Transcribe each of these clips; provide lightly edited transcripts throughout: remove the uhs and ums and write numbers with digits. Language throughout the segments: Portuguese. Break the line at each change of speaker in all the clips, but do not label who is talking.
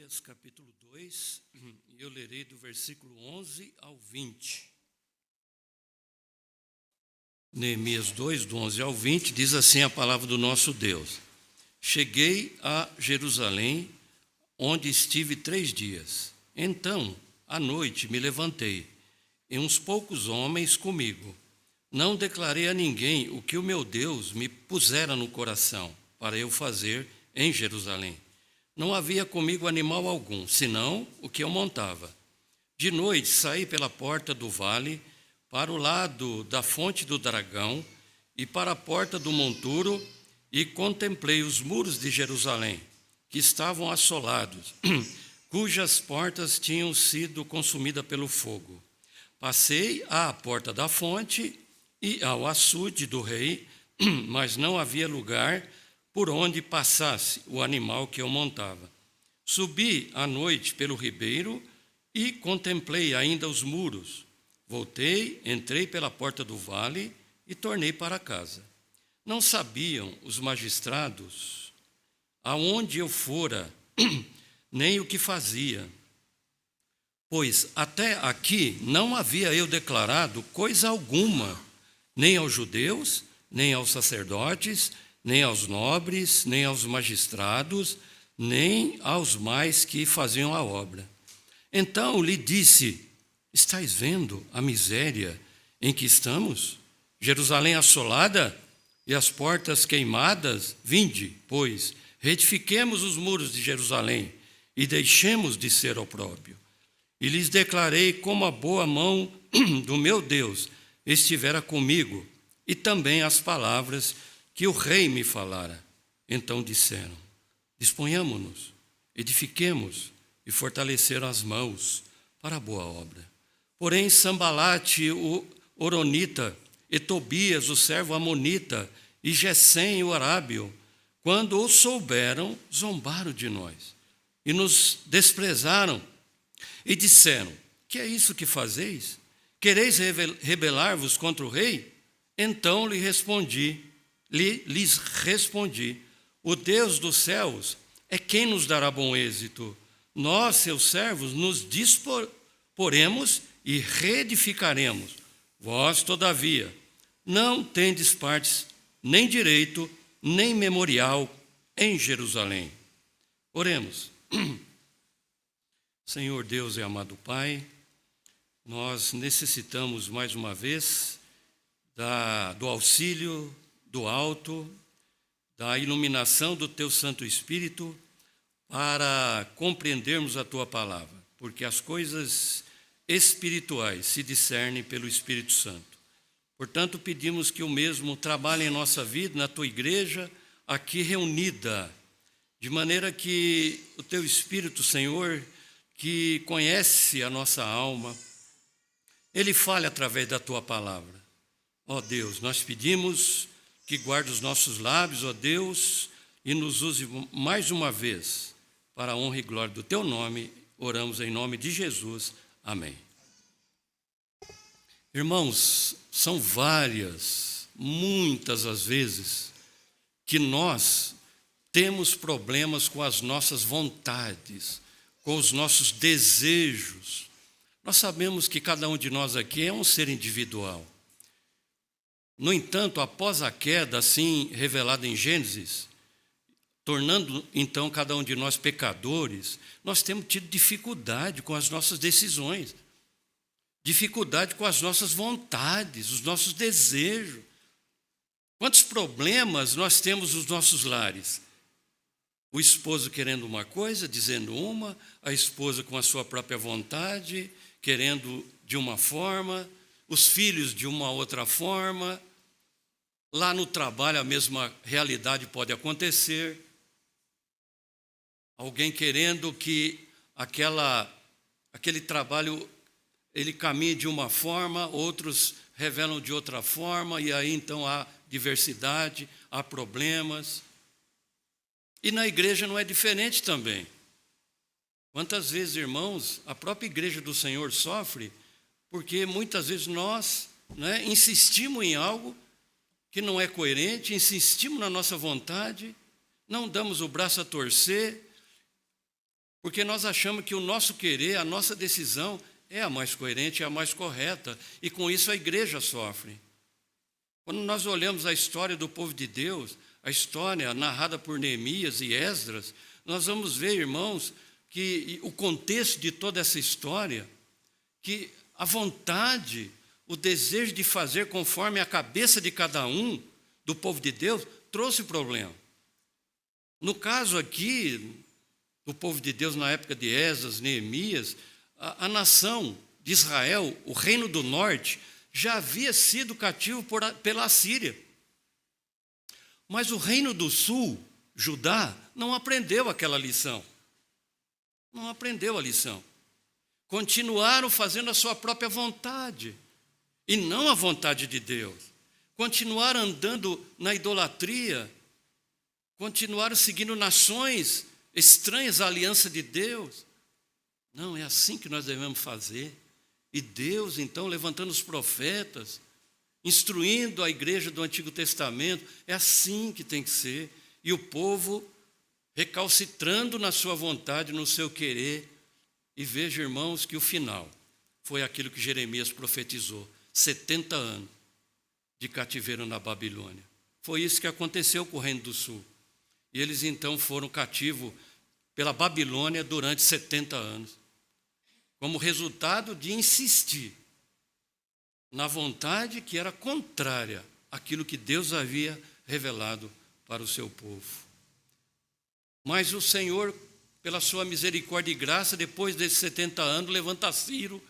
Neemias capítulo 2, e eu lerei do versículo 11 ao 20. Neemias 2, do 11 ao 20, diz assim a palavra do nosso Deus. Cheguei a Jerusalém, onde estive 3 dias. Então, à noite, me levantei, e uns poucos homens comigo. Não declarei a ninguém o que o meu Deus me pusera no coração para eu fazer em Jerusalém. Não havia comigo animal algum, senão o que eu montava. De noite saí pela porta do vale, para o lado da fonte do dragão e para a porta do monturo, e contemplei os muros de Jerusalém, que estavam assolados, cujas portas tinham sido consumidas pelo fogo. Passei à porta da fonte e ao açude do rei, mas não havia lugar por onde passasse o animal que eu montava. Subi à noite pelo ribeiro e contemplei ainda os muros. Voltei, entrei pela porta do vale e tornei para casa. Não sabiam os magistrados aonde eu fora, nem o que fazia, pois até aqui não havia eu declarado coisa alguma, nem aos judeus, nem aos sacerdotes, nem aos nobres, nem aos magistrados, nem aos mais que faziam a obra. Então lhe disse: estais vendo a miséria em que estamos? Jerusalém assolada e as portas queimadas? Vinde, pois, reedifiquemos os muros de Jerusalém e deixemos de ser opróbrio. E lhes declarei como a boa mão do meu Deus estivera comigo, e também as palavras que o rei me falara. Então disseram: disponhamo-nos, edifiquemos, e fortaleceram as mãos para a boa obra. Porém, Sambalate, o Horonita, e Tobias, o servo amonita, e Gesem, o arábio, quando o souberam, zombaram de nós, e nos desprezaram, e disseram: que é isso que fazeis? Quereis rebelar-vos contra o rei? Então lhes respondi: o Deus dos céus é quem nos dará bom êxito. Nós, seus servos, nos disporemos e reedificaremos. Vós, todavia, não tendes partes, nem direito, nem memorial em Jerusalém. Oremos. Senhor Deus e amado Pai, nós necessitamos mais uma vez do auxílio do alto, da iluminação do Teu Santo Espírito, para compreendermos a Tua palavra, porque as coisas espirituais se discernem pelo Espírito Santo. Portanto, pedimos que o mesmo trabalhe em nossa vida, na Tua igreja, aqui reunida, de maneira que o Teu Espírito, Senhor, que conhece a nossa alma, Ele fale através da Tua palavra. Ó Deus, nós pedimos que guarde os nossos lábios, ó Deus, e nos use mais uma vez para a honra e glória do Teu nome. Oramos em nome de Jesus. Amém. Irmãos, são muitas as vezes, que nós temos problemas com as nossas vontades, com os nossos desejos. Nós sabemos que cada um de nós aqui é um ser individual. No entanto, após a queda, assim revelada em Gênesis, tornando então cada um de nós pecadores, nós temos tido dificuldade com as nossas decisões, dificuldade com as nossas vontades, os nossos desejos. Quantos problemas nós temos nos nossos lares? O esposo querendo uma coisa, dizendo uma, a esposa com a sua própria vontade, querendo de uma forma, os filhos de uma outra forma. Lá no trabalho a mesma realidade pode acontecer. Alguém querendo que aquele trabalho ele caminhe de uma forma, outros revelam de outra forma, e aí então há diversidade, há problemas. E na igreja não é diferente também. Quantas vezes, irmãos, a própria igreja do Senhor sofre, porque muitas vezes nós insistimos em algo que não é coerente, insistimos na nossa vontade, não damos o braço a torcer, Porque nós achamos que o nosso querer, a nossa decisão é a mais coerente, é a mais correta, e com isso a igreja sofre. Quando nós olhamos a história do povo de Deus, a história narrada por Neemias e Esdras, nós vamos ver, irmãos, que o contexto de toda essa história, que a vontade, o desejo de fazer conforme a cabeça de cada um do povo de Deus, trouxe problema. No caso aqui, do povo de Deus na época de Esdras, Neemias, a nação de Israel, o reino do norte, já havia sido cativo pela Assíria. Mas o reino do sul, Judá, não aprendeu aquela lição. Não aprendeu a lição. Continuaram fazendo a sua própria vontade, e não a vontade de Deus. Continuaram andando na idolatria, continuaram seguindo nações estranhas à aliança de Deus. Não, é assim que nós devemos fazer. E Deus, então, levantando os profetas, instruindo a igreja do Antigo Testamento, é assim que tem que ser. E o povo recalcitrando na sua vontade, no seu querer. E veja, irmãos, que o final foi aquilo que Jeremias profetizou: 70 anos de cativeiro na Babilônia. Foi isso que aconteceu com o Reino do Sul. E eles então foram cativos pela Babilônia durante 70 anos, como resultado de insistir na vontade que era contrária àquilo que Deus havia revelado para o seu povo. Mas o Senhor, pela sua misericórdia e graça, depois desses 70 anos, levanta Ciro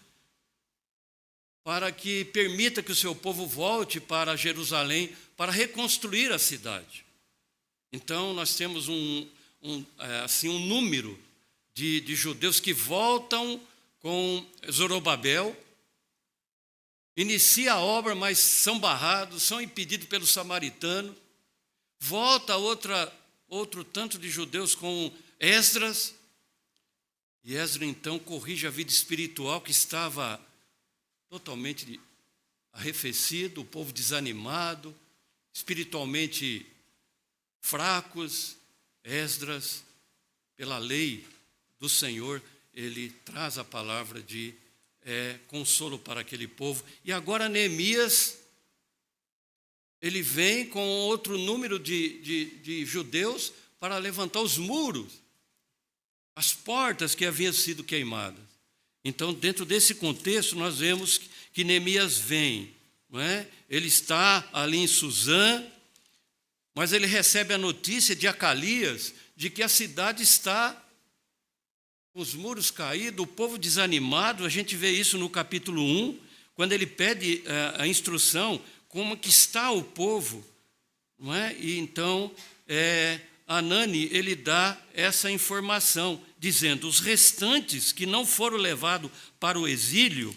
para que permita que o seu povo volte para Jerusalém para reconstruir a cidade. Então, nós temos um número de judeus que voltam com Zorobabel, inicia a obra, mas são barrados, são impedidos pelos samaritanos. Volta outro tanto de judeus com Esdras, e Esdras então corrige a vida espiritual que estava totalmente arrefecido, o povo desanimado, espiritualmente fracos. Esdras, pela lei do Senhor, ele traz a palavra de consolo para aquele povo. E agora Neemias, ele vem com outro número de judeus para levantar os muros, as portas que haviam sido queimadas. Então, dentro desse contexto, nós vemos que Neemias vem, não é? Ele está ali em Suzã, mas ele recebe a notícia de Acalias de que a cidade está com os muros caídos, o povo desanimado. A gente vê isso no capítulo 1, quando ele pede a instrução, como que está o povo, não é? E então, Anani, ele dá essa informação, dizendo: os restantes que não foram levados para o exílio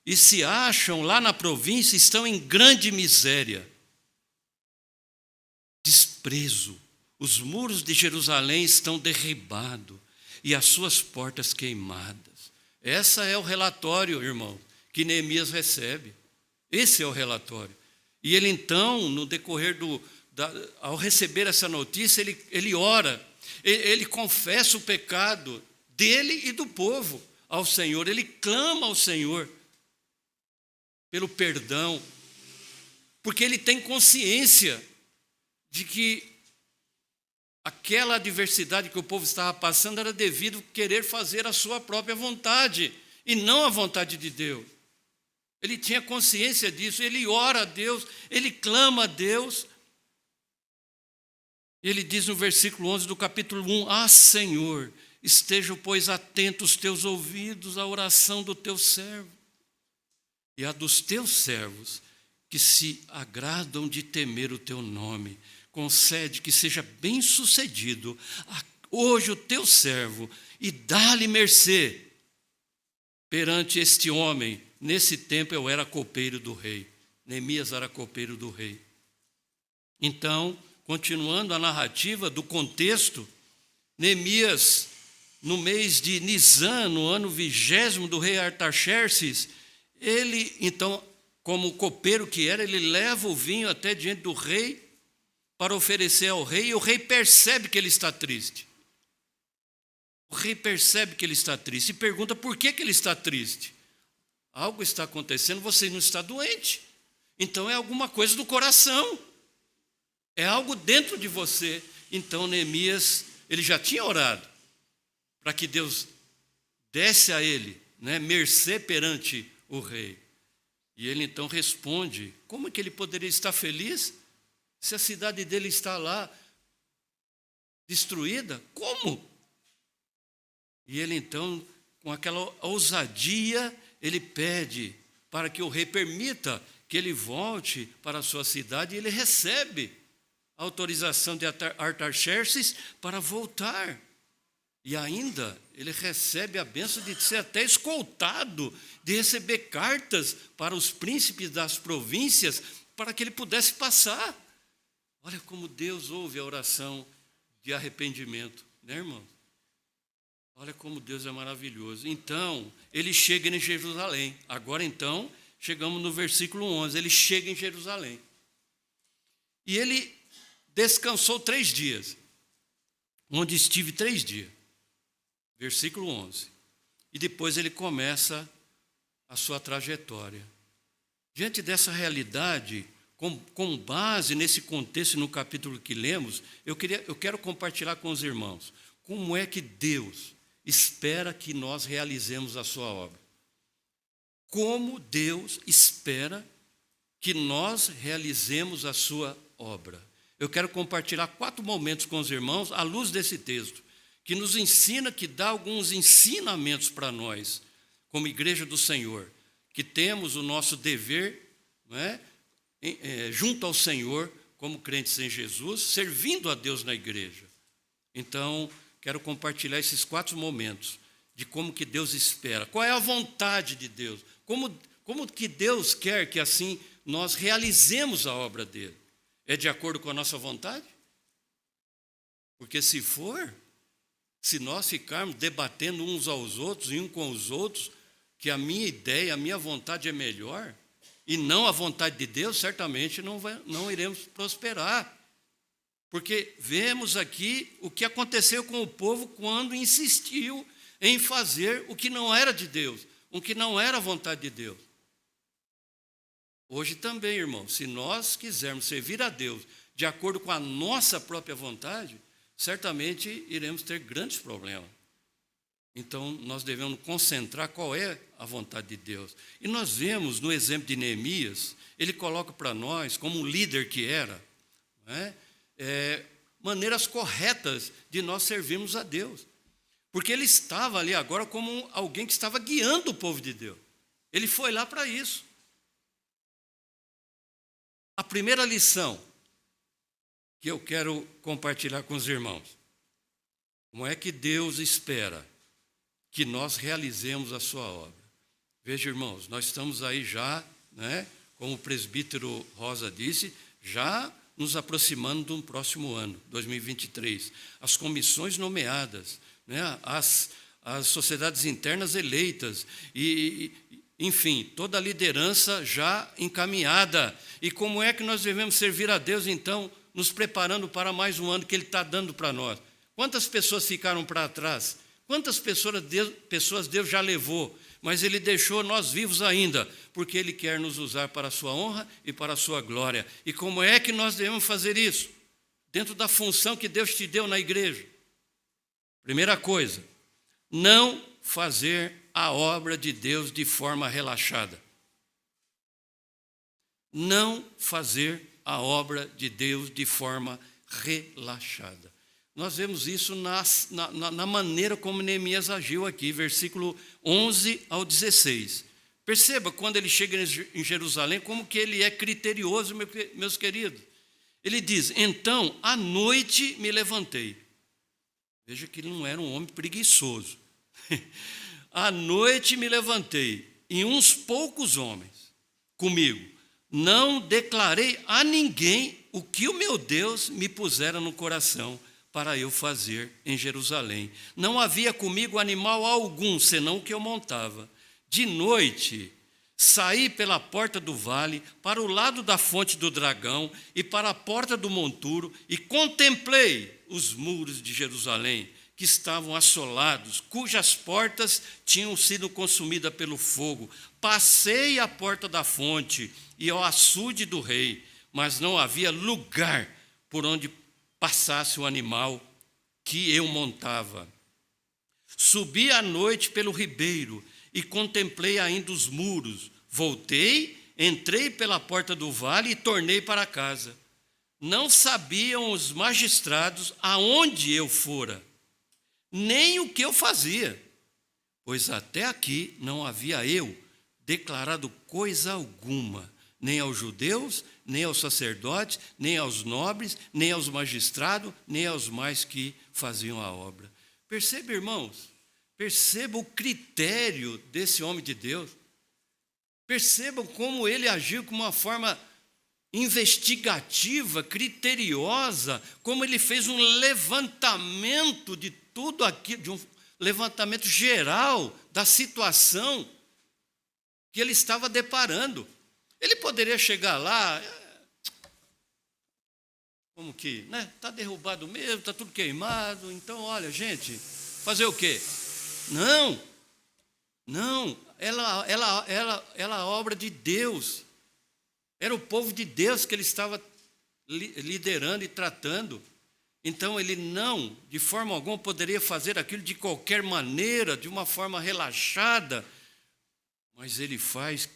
e se acham lá na província estão em grande miséria, desprezo. Os muros de Jerusalém estão derribados e as suas portas queimadas. Esse é o relatório, irmão, que Neemias recebe. Esse é o relatório. E ele então, no decorrer ao receber essa notícia, ele ora, ele confessa o pecado dele e do povo ao Senhor. Ele clama ao Senhor pelo perdão, porque ele tem consciência de que aquela adversidade que o povo estava passando era devido a querer fazer a sua própria vontade e não a vontade de Deus. Ele tinha consciência disso, ele ora a Deus, ele clama a Deus. Ele diz no versículo 11 do capítulo 1: ah, Senhor, estejam, pois, atentos os teus ouvidos à oração do teu servo e a dos teus servos que se agradam de temer o teu nome. Concede que seja bem sucedido hoje o teu servo e dá-lhe mercê perante este homem. Nesse tempo eu era copeiro do rei. Neemias era copeiro do rei. Então, continuando a narrativa do contexto, Neemias, no mês de Nisan, no ano 20º do rei Artaxerxes, ele, então, como copeiro que era, ele leva o vinho até diante do rei para oferecer ao rei, e o rei percebe que ele está triste. O rei percebe que ele está triste e pergunta por que ele está triste. Algo está acontecendo, você não está doente. Então é alguma coisa do coração. É algo dentro de você. Então Neemias, ele já tinha orado para que Deus desse a ele, mercê perante o rei. E ele então responde: como é que ele poderia estar feliz se a cidade dele está lá destruída? Como? E ele então, com aquela ousadia, ele pede para que o rei permita que ele volte para a sua cidade, e ele recebe a autorização de Artaxerxes para voltar. E ainda ele recebe a bênção de ser até escoltado, de receber cartas para os príncipes das províncias, para que ele pudesse passar. Olha como Deus ouve a oração de arrependimento, irmão? Olha como Deus é maravilhoso. Então, ele chega em Jerusalém. Agora, então, chegamos no versículo 11. Ele chega em Jerusalém. E ele descansou 3 dias, onde estive 3 dias. Versículo 11. E depois ele começa a sua trajetória. Diante dessa realidade, com base nesse contexto, no capítulo que lemos, eu quero compartilhar com os irmãos como é que Deus espera que nós realizemos a sua obra. Como Deus espera que nós realizemos a sua obra. Eu quero compartilhar 4 momentos com os irmãos, à luz desse texto, que nos ensina, que dá alguns ensinamentos para nós, como igreja do Senhor, que temos o nosso dever, junto ao Senhor, como crentes em Jesus, servindo a Deus na igreja. Então, quero compartilhar esses 4 momentos de como que Deus espera. Qual é a vontade de Deus? Como que Deus quer que assim nós realizemos a obra dele? É de acordo com a nossa vontade? Porque se nós ficarmos debatendo uns aos outros e uns com os outros, que a minha ideia, a minha vontade é melhor, e não a vontade de Deus, certamente não iremos prosperar. Porque vemos aqui o que aconteceu com o povo quando insistiu em fazer o que não era de Deus, o que não era a vontade de Deus. Hoje também, irmão, se nós quisermos servir a Deus de acordo com a nossa própria vontade, certamente iremos ter grandes problemas. Então, nós devemos concentrar qual é a vontade de Deus. E nós vemos no exemplo de Neemias, ele coloca para nós, como um líder que era, maneiras corretas de nós servirmos a Deus. Porque ele estava ali agora como alguém que estava guiando o povo de Deus. Ele foi lá para isso. A primeira lição que eu quero compartilhar com os irmãos: como é que Deus espera que nós realizemos a sua obra? Veja, irmãos, nós estamos aí já, como o presbítero Rosa disse, já nos aproximando de um próximo ano, 2023. As comissões nomeadas, as sociedades internas eleitas e enfim, toda a liderança já encaminhada. E como é que nós devemos servir a Deus, então, nos preparando para mais um ano que Ele está dando para nós? Quantas pessoas ficaram para trás? Quantas pessoas Deus já levou? Mas Ele deixou nós vivos ainda, porque Ele quer nos usar para a sua honra e para a sua glória. E como é que nós devemos fazer isso? Dentro da função que Deus te deu na igreja. Primeira coisa, não fazer a obra de Deus de forma relaxada. Não fazer a obra de Deus de forma relaxada. Nós vemos isso na maneira como Neemias agiu aqui, versículo 11 ao 16. Perceba, quando ele chega em Jerusalém, como que ele é criterioso, meus queridos. Ele diz: então, à noite me levantei. Veja que ele não era um homem preguiçoso. À noite me levantei, e uns poucos homens comigo. Não declarei a ninguém o que o meu Deus me pusera no coração para eu fazer em Jerusalém. Não havia comigo animal algum, senão o que eu montava. De noite, saí pela porta do vale, para o lado da fonte do dragão e para a porta do monturo, e contemplei os muros de Jerusalém, que estavam assolados, cujas portas tinham sido consumidas pelo fogo. Passei à porta da fonte e ao açude do rei, mas não havia lugar por onde passasse o animal que eu montava. Subi à noite pelo ribeiro e contemplei ainda os muros. Voltei, entrei pela porta do vale e tornei para casa. Não sabiam os magistrados aonde eu fora, nem o que eu fazia, pois até aqui não havia eu declarado coisa alguma, nem aos judeus, nem aos sacerdotes, nem aos nobres, nem aos magistrados, nem aos mais que faziam a obra. Perceba, irmãos, perceba o critério desse homem de Deus. Percebam como ele agiu com uma forma investigativa, criteriosa, como ele fez um levantamento de tudo aquilo, de um levantamento geral da situação que ele estava deparando. Ele poderia chegar lá, como que, né? Está derrubado mesmo, está tudo queimado, então, olha, gente, fazer o quê? Não, ela é obra de Deus. Era o povo de Deus que ele estava liderando e tratando. Então, ele não, de forma alguma, poderia fazer aquilo de qualquer maneira, de uma forma relaxada, mas ele faz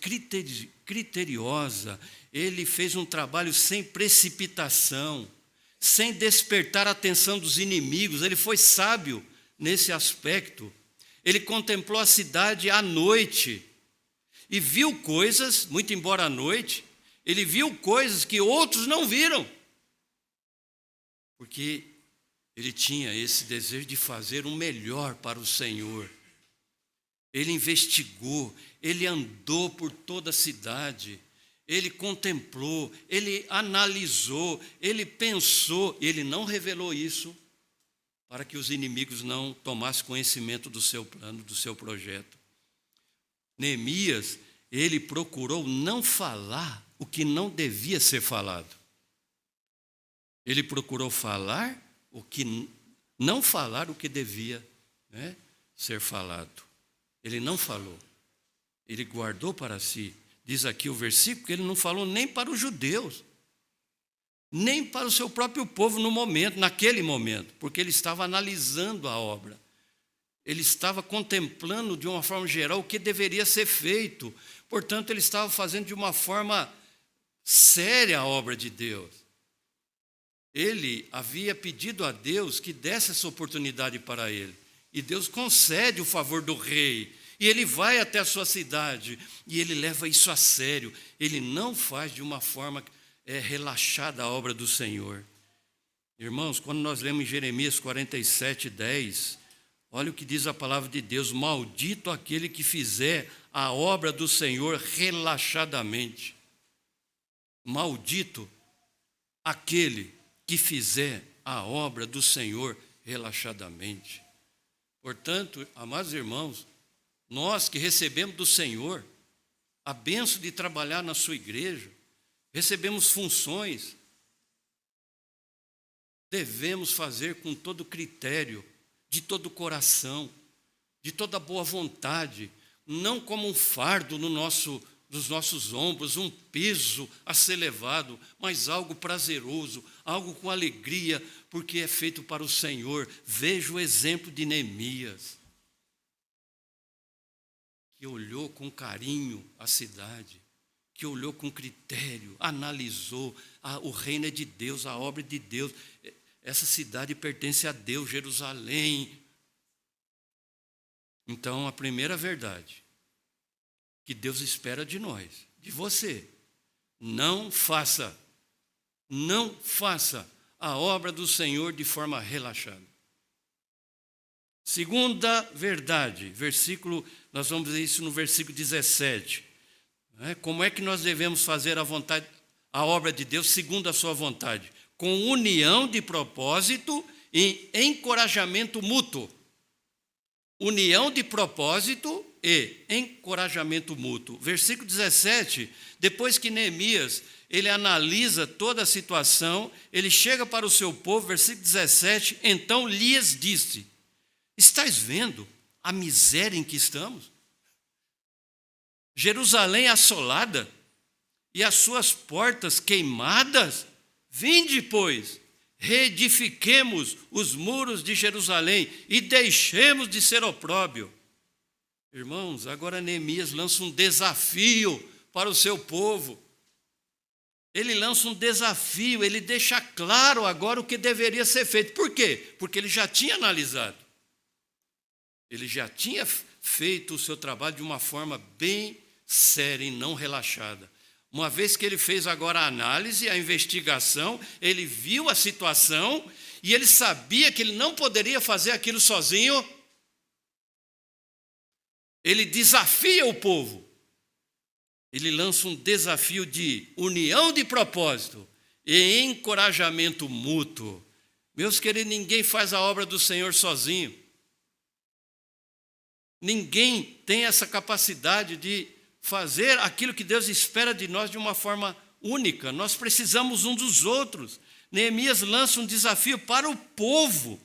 criteriosa. Ele fez um trabalho sem precipitação, sem despertar a atenção dos inimigos. Ele foi sábio nesse aspecto. Ele contemplou a cidade à noite e viu coisas, muito embora à noite, ele viu coisas que outros não viram, porque ele tinha esse desejo de fazer o melhor para o Senhor. Ele investigou, ele andou por toda a cidade, ele contemplou, ele analisou, ele pensou, ele não revelou isso para que os inimigos não tomassem conhecimento do seu plano, do seu projeto. Neemias, ele procurou não falar o que não devia ser falado. Ele procurou falar o que não falar o que devia, né, ser falado. Ele não falou. Ele guardou para si. Diz aqui o versículo que ele não falou nem para os judeus, nem para o seu próprio povo no momento, naquele momento, porque ele estava analisando a obra. Ele estava contemplando de uma forma geral o que deveria ser feito. Portanto, ele estava fazendo de uma forma séria a obra de Deus. Ele havia pedido a Deus que desse essa oportunidade para ele. E Deus concede o favor do rei. E ele vai até a sua cidade. E ele leva isso a sério. Ele não faz de uma forma relaxada a obra do Senhor. Irmãos, quando nós lemos em Jeremias 47:10, olha o que diz a palavra de Deus: maldito aquele que fizer a obra do Senhor relaxadamente. Maldito aquele que fizer a obra do Senhor relaxadamente. Portanto, amados irmãos, nós que recebemos do Senhor a bênção de trabalhar na sua igreja, recebemos funções, devemos fazer com todo critério, de todo coração, de toda boa vontade, não como um fardo nos nossos ombros, um peso a ser levado, mas algo prazeroso, algo com alegria, porque é feito para o Senhor. Veja o exemplo de Neemias, que olhou com carinho a cidade, que olhou com critério, analisou, o reino é de Deus, a obra é de Deus, essa cidade pertence a Deus, Jerusalém. Então, a primeira verdade que Deus espera de nós, de você, não faça a obra do Senhor de forma relaxada. Segunda verdade, nós vamos ver isso no versículo 17. Como é que nós devemos fazer a obra de Deus segundo a sua vontade? Com união de propósito e encorajamento mútuo. União de propósito e encorajamento mútuo. Versículo 17, depois que Neemias, ele analisa toda a situação, ele chega para o seu povo, versículo 17, então lhes disse, Estás vendo a miséria em que estamos? Jerusalém assolada e as suas portas queimadas? Vinde, pois, reedifiquemos os muros de Jerusalém e deixemos de ser opróbrio. Irmãos, agora Neemias lança um desafio para o seu povo. Ele lança um desafio, ele deixa claro agora o que deveria ser feito. Por quê? Porque ele já tinha analisado. Ele já tinha feito o seu trabalho de uma forma bem séria e não relaxada. Uma vez que ele fez agora a análise, a investigação, ele viu a situação e ele sabia que ele não poderia fazer aquilo sozinho. Ele desafia o povo. Ele lança um desafio de união de propósito e encorajamento mútuo. Meus queridos, ninguém faz a obra do Senhor sozinho. Ninguém tem essa capacidade de fazer aquilo que Deus espera de nós de uma forma única. Nós precisamos uns dos outros. Neemias lança um desafio para o povo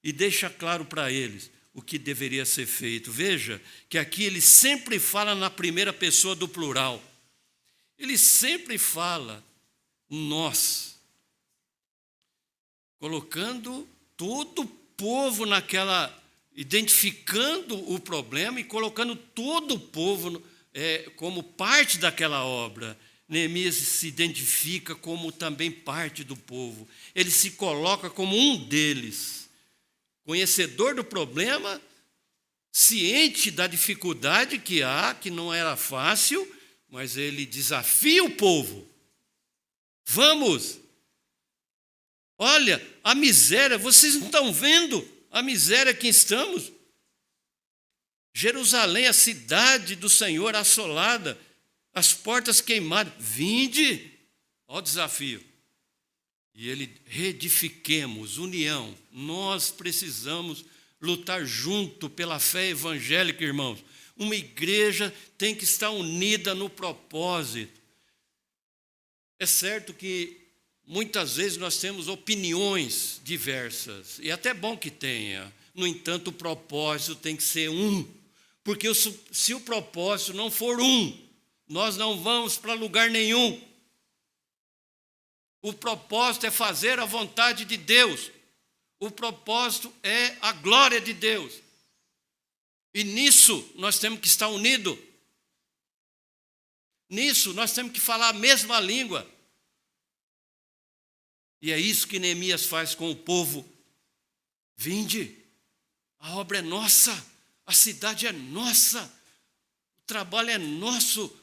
e deixa claro para eles o que deveria ser feito. Veja que aqui ele sempre fala na primeira pessoa do plural. Ele sempre fala nós, colocando todo o povo naquela, identificando o problema e colocando todo o povo como parte daquela obra. Neemias se identifica como também parte do povo. Ele se coloca como um deles. Conhecedor do problema, ciente da dificuldade que há, que não era fácil, mas ele desafia o povo. Vamos! Olha, a miséria, vocês não estão vendo a miséria que estamos? Jerusalém, a cidade do Senhor assolada, as portas queimadas. Vinde! Olha o desafio. E ele, reedifiquemos, união. Nós precisamos lutar junto pela fé evangélica, irmãos. Uma igreja tem que estar unida no propósito. É certo que muitas vezes nós temos opiniões diversas, e até bom que tenha. No entanto, o propósito tem que ser um. Porque se o propósito não for um, nós não vamos para lugar nenhum. O propósito é fazer a vontade de Deus. O propósito é a glória de Deus. E nisso nós temos que estar unidos. Nisso nós temos que falar a mesma língua. E é isso que Neemias faz com o povo. Vinde, a obra é nossa, a cidade é nossa, o trabalho é nosso.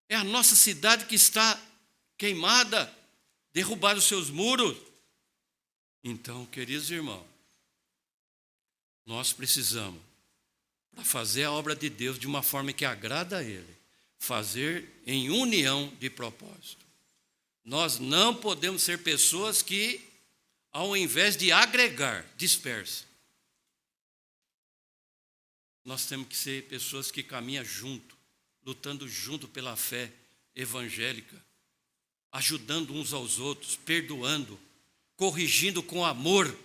É a nossa cidade que está queimada, derrubar os seus muros. Então, queridos irmãos, nós precisamos, para fazer a obra de Deus de uma forma que agrada a Ele, fazer em união de propósito. Nós não podemos ser pessoas que, ao invés de agregar, dispersam. Nós temos que ser pessoas que caminham junto, lutando junto pela fé evangélica, ajudando uns aos outros, perdoando, corrigindo com amor.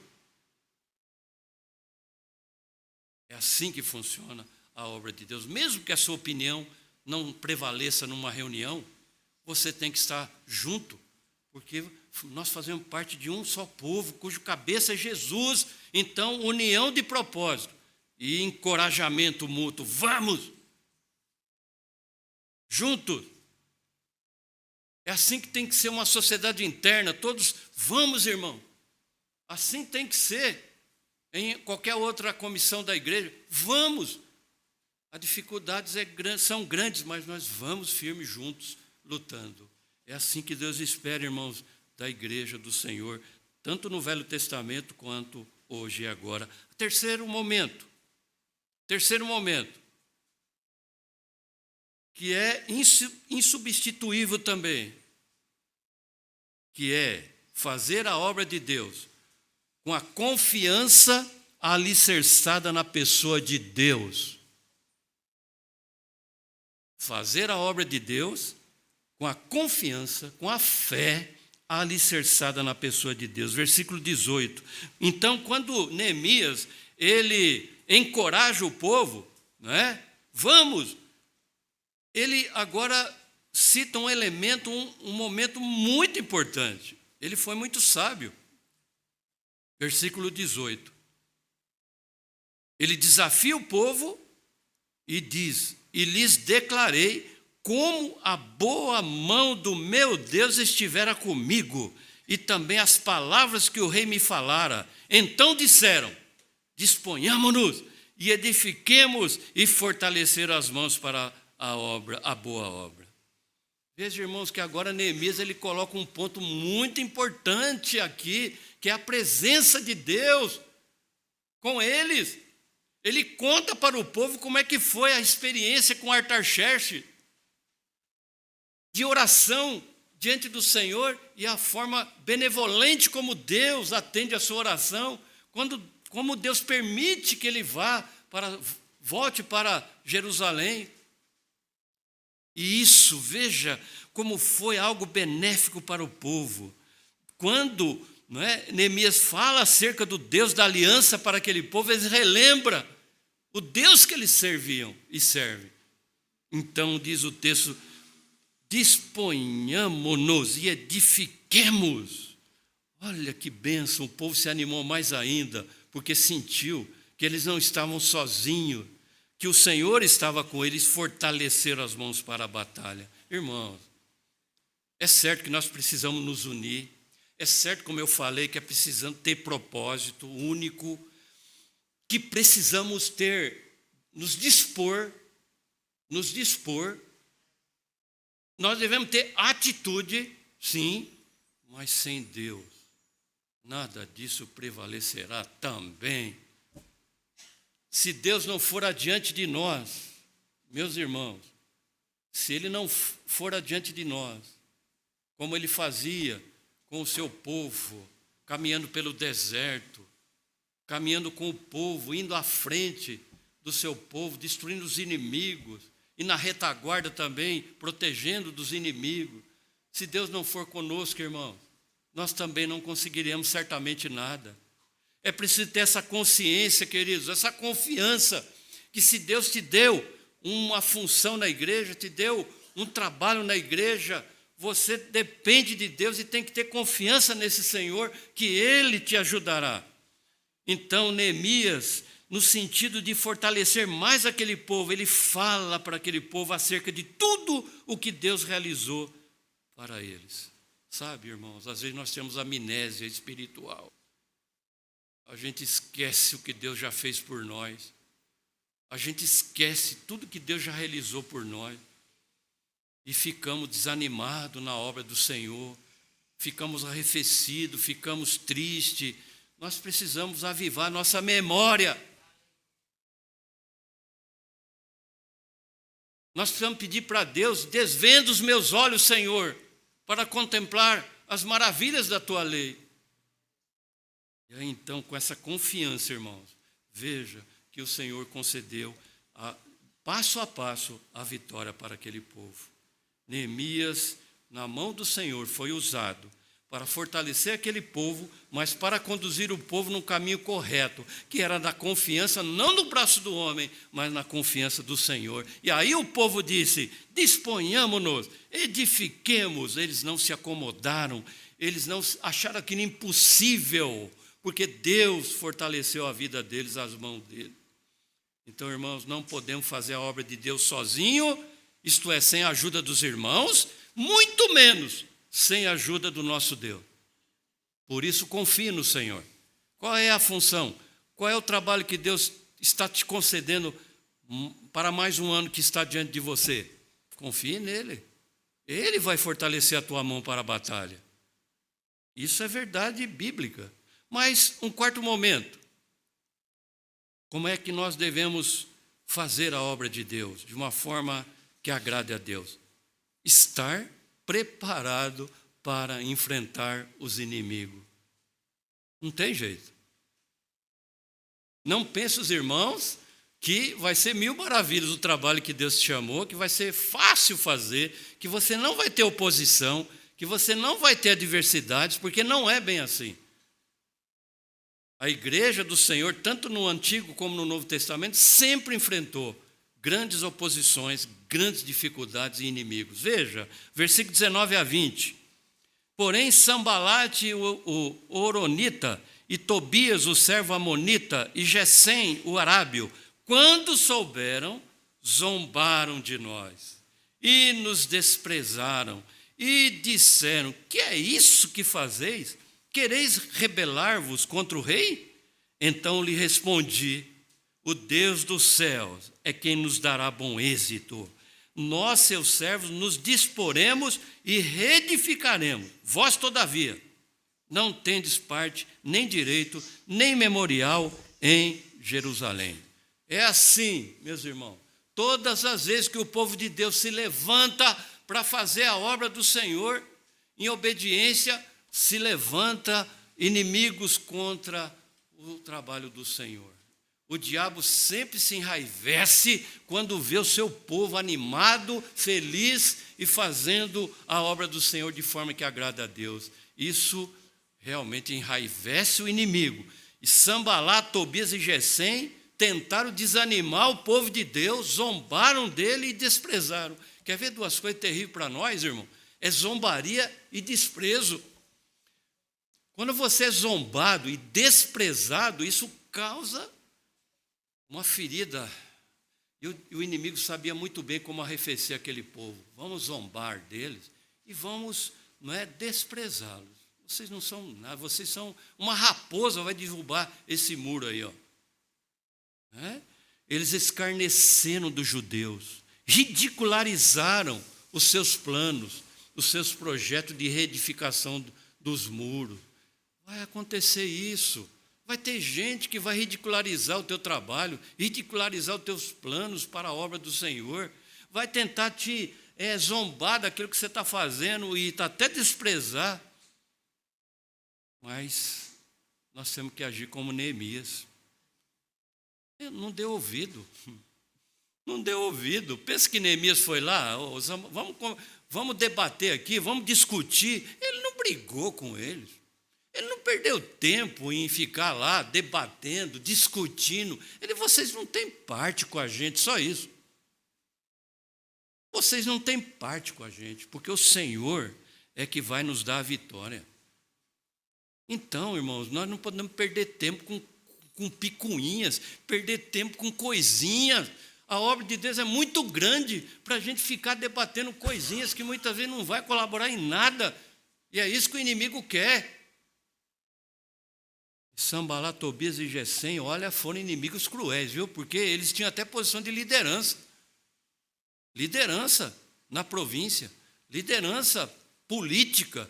É assim que funciona a obra de Deus. Mesmo que a sua opinião não prevaleça numa reunião, você tem que estar junto, porque nós fazemos parte de um só povo, cujo cabeça é Jesus. Então, união de propósito e encorajamento mútuo. Vamos! Juntos! É assim que tem que ser uma sociedade interna. Todos, vamos, irmão. Assim tem que ser em qualquer outra comissão da igreja. Vamos. As dificuldades são grandes, mas nós vamos firmes juntos, lutando. É assim que Deus espera, irmãos, da igreja do Senhor, tanto no Velho Testamento quanto hoje e agora. Terceiro momento, que é insubstituível também, que é fazer a obra de Deus com a confiança alicerçada na pessoa de Deus. Fazer a obra de Deus com a confiança, com a fé alicerçada na pessoa de Deus. Versículo 18. Então, quando Neemias ele encoraja o povo, não é? Vamos! Ele agora cita um elemento, um momento muito importante. Ele foi muito sábio. Versículo 18. Ele desafia o povo e diz: e lhes declarei como a boa mão do meu Deus estivera comigo, e também as palavras que o rei me falara. Então disseram: disponhamo-nos e edifiquemos, e fortaleceram as mãos para a obra, a boa obra. Veja, irmãos, que agora Neemias ele coloca um ponto muito importante aqui, que é a presença de Deus com eles. Ele conta para o povo como é que foi a experiência com Artaxerxes, de oração diante do Senhor, e a forma benevolente como Deus atende a sua oração, como Deus permite que ele volte para Jerusalém. E isso, veja, como foi algo benéfico para o povo. Quando Neemias fala acerca do Deus da aliança para aquele povo, eles relembram o Deus que eles serviam e servem. Então, diz o texto: disponhamo-nos e edifiquemos. Olha que bênção, o povo se animou mais ainda, porque sentiu que eles não estavam sozinhos, que o Senhor estava com eles, fortaleceram as mãos para a batalha. Irmãos, é certo que nós precisamos nos unir, é certo, como eu falei, que é precisando ter propósito único, que precisamos nos dispor, nós devemos ter atitude, sim, mas sem Deus, nada disso prevalecerá também. Se Deus não for adiante de nós, meus irmãos, se Ele não for adiante de nós, como Ele fazia com o seu povo, caminhando pelo deserto, caminhando com o povo, indo à frente do seu povo, destruindo os inimigos, e na retaguarda também, protegendo dos inimigos. Se Deus não for conosco, irmãos, nós também não conseguiremos certamente nada. É preciso ter essa consciência, queridos, essa confiança, que se Deus te deu uma função na igreja, te deu um trabalho na igreja, você depende de Deus e tem que ter confiança nesse Senhor, que Ele te ajudará. Então, Neemias, no sentido de fortalecer mais aquele povo, ele fala para aquele povo acerca de tudo o que Deus realizou para eles. Sabe, irmãos, às vezes nós temos amnésia espiritual. A gente esquece o que Deus já fez por nós. A gente esquece tudo que Deus já realizou por nós. E ficamos desanimados na obra do Senhor. Ficamos arrefecidos, ficamos tristes. Nós precisamos avivar nossa memória. Nós precisamos pedir para Deus: desvenda os meus olhos, Senhor, para contemplar as maravilhas da Tua lei. E aí, então, com essa confiança, irmãos, veja que o Senhor concedeu, passo a passo, a vitória para aquele povo. Neemias, na mão do Senhor, foi usado para fortalecer aquele povo, mas para conduzir o povo no caminho correto, que era da confiança, não no braço do homem, mas na confiança do Senhor. E aí o povo disse: disponhamo-nos, edifiquemos. Eles não se acomodaram, eles não acharam aquilo impossível, porque Deus fortaleceu a vida deles, as mãos deles. Então, irmãos, não podemos fazer a obra de Deus sozinho, isto é, sem a ajuda dos irmãos, muito menos sem a ajuda do nosso Deus. Por isso, confie no Senhor. Qual é a função? Qual é o trabalho que Deus está te concedendo para mais um ano que está diante de você? Confie nele. Ele vai fortalecer a tua mão para a batalha. Isso é verdade bíblica. Mas um quarto momento: como é que nós devemos fazer a obra de Deus de uma forma que agrade a Deus? Estar preparado para enfrentar os inimigos. Não tem jeito. Não pense, os irmãos, que vai ser mil maravilhas o trabalho que Deus te chamou, que vai ser fácil fazer, que você não vai ter oposição, que você não vai ter adversidades, porque não é bem assim. A igreja do Senhor, tanto no Antigo como no Novo Testamento, sempre enfrentou grandes oposições, grandes dificuldades e inimigos. Veja, versículo 19 a 20. Porém, Sambalate, o Horonita, e Tobias, o servo amonita, e Gesem, o arábio, quando souberam, zombaram de nós e nos desprezaram e disseram: que é isso que fazeis? Quereis rebelar-vos contra o rei? Então lhe respondi: o Deus dos céus é quem nos dará bom êxito. Nós, seus servos, nos disporemos e reedificaremos. Vós, todavia, não tendes parte, nem direito, nem memorial em Jerusalém. É assim, meus irmãos, todas as vezes que o povo de Deus se levanta para fazer a obra do Senhor, em obediência, se levanta inimigos contra o trabalho do Senhor. O diabo sempre se enraivece quando vê o seu povo animado, feliz e fazendo a obra do Senhor de forma que agrada a Deus. Isso realmente enraivece o inimigo. E Sambalate, Tobias e Gesem tentaram desanimar o povo de Deus, zombaram dele e desprezaram. Quer ver duas coisas terríveis para nós, irmão? É zombaria e desprezo. Quando você é zombado e desprezado, isso causa uma ferida. E o inimigo sabia muito bem como arrefecer aquele povo. Vamos zombar deles e vamos, desprezá-los. Vocês não são nada, vocês são uma raposa, vai derrubar esse muro aí, ó. Eles escarneceram dos judeus, ridicularizaram os seus planos, os seus projetos de reedificação dos muros. Vai acontecer isso. Vai ter gente que vai ridicularizar o teu trabalho, ridicularizar os teus planos para a obra do Senhor. Vai tentar te zombar daquilo que você está fazendo e até desprezar. Mas nós temos que agir como Neemias. Não deu ouvido. Não deu ouvido. Pensa que Neemias foi lá, vamos debater aqui, vamos discutir. Ele não brigou com eles. Ele não perdeu tempo em ficar lá debatendo, discutindo. Vocês não têm parte com a gente, só isso. Vocês não têm parte com a gente, porque o Senhor é que vai nos dar a vitória. Então, irmãos, nós não podemos perder tempo com picuinhas, perder tempo com coisinhas. A obra de Deus é muito grande para a gente ficar debatendo coisinhas que muitas vezes não vai colaborar em nada. E é isso que o inimigo quer. Sambalate, Tobias e Gesem, olha, foram inimigos cruéis, viu? Porque eles tinham até posição de liderança. Liderança na província, liderança política.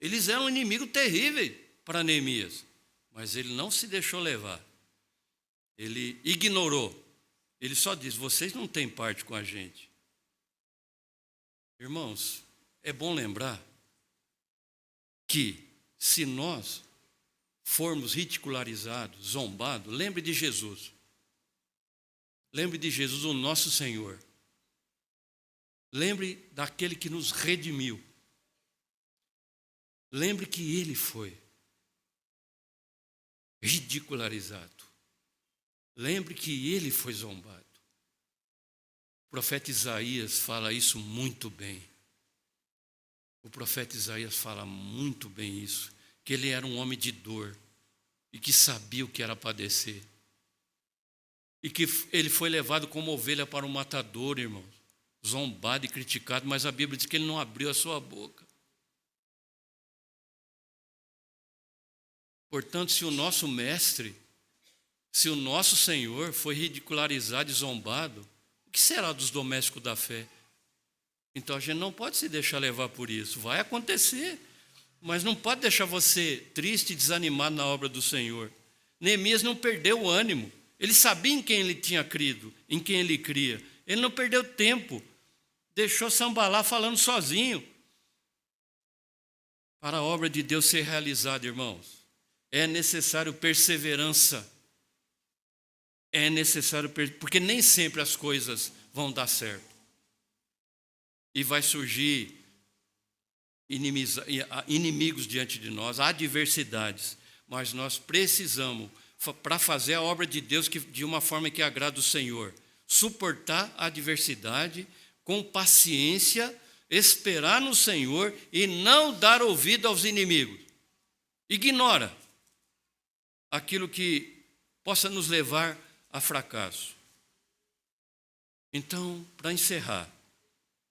Eles eram um inimigo terrível para Neemias, mas ele não se deixou levar. Ele ignorou. Ele só disse: vocês não têm parte com a gente. Irmãos, é bom lembrar que se nós formos ridicularizados, zombados, lembre de Jesus. Lembre de Jesus, o nosso Senhor. Lembre daquele que nos redimiu. Lembre que ele foi ridicularizado. Lembre que ele foi zombado. O profeta Isaías fala isso muito bem. O profeta Isaías fala muito bem isso, que ele era um homem de dor e que sabia o que era padecer. E que ele foi levado como ovelha para o matador, irmãos, zombado e criticado, mas a Bíblia diz que ele não abriu a sua boca. Portanto, se o nosso mestre, se o nosso Senhor foi ridicularizado e zombado, o que será dos domésticos da fé? Então a gente não pode se deixar levar por isso. Vai acontecer, mas não pode deixar você triste e desanimado na obra do Senhor. Neemias não perdeu o ânimo. Ele sabia em quem ele tinha crido, em quem ele cria. Ele não perdeu tempo. Deixou Sambalate falando sozinho. Para a obra de Deus ser realizada, irmãos, é necessário perseverança. É necessário, porque nem sempre as coisas vão dar certo. E vai surgir inimigos diante de nós, adversidades. mas nós precisamos, para fazer a obra de Deus de uma forma que agrada o Senhor, suportar a adversidade com paciência, esperar no Senhor e não dar ouvido aos inimigos. Ignora aquilo que possa nos levar a fracasso. Então, para encerrar,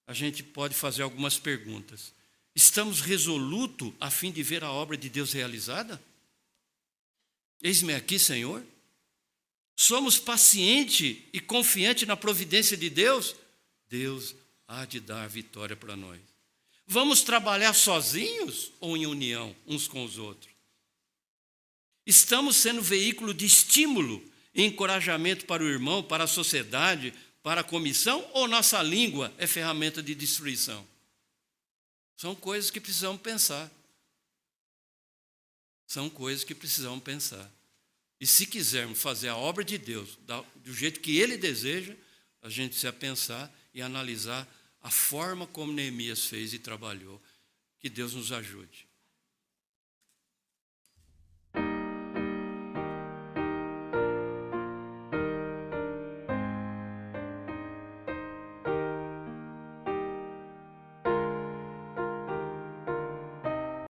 a gente pode fazer algumas perguntas. Estamos resolutos a fim de ver a obra de Deus realizada? Eis-me aqui, Senhor. Somos pacientes e confiantes na providência de Deus? Deus há de dar vitória para nós. Vamos trabalhar sozinhos ou em união uns com os outros? Estamos sendo veículo de estímulo e encorajamento para o irmão, para a sociedade, para a comissão, ou nossa língua é ferramenta de destruição? São coisas que precisamos pensar. São coisas que precisamos pensar. E se quisermos fazer a obra de Deus do jeito que Ele deseja, a gente precisa pensar e analisar a forma como Neemias fez e trabalhou. Que Deus nos ajude.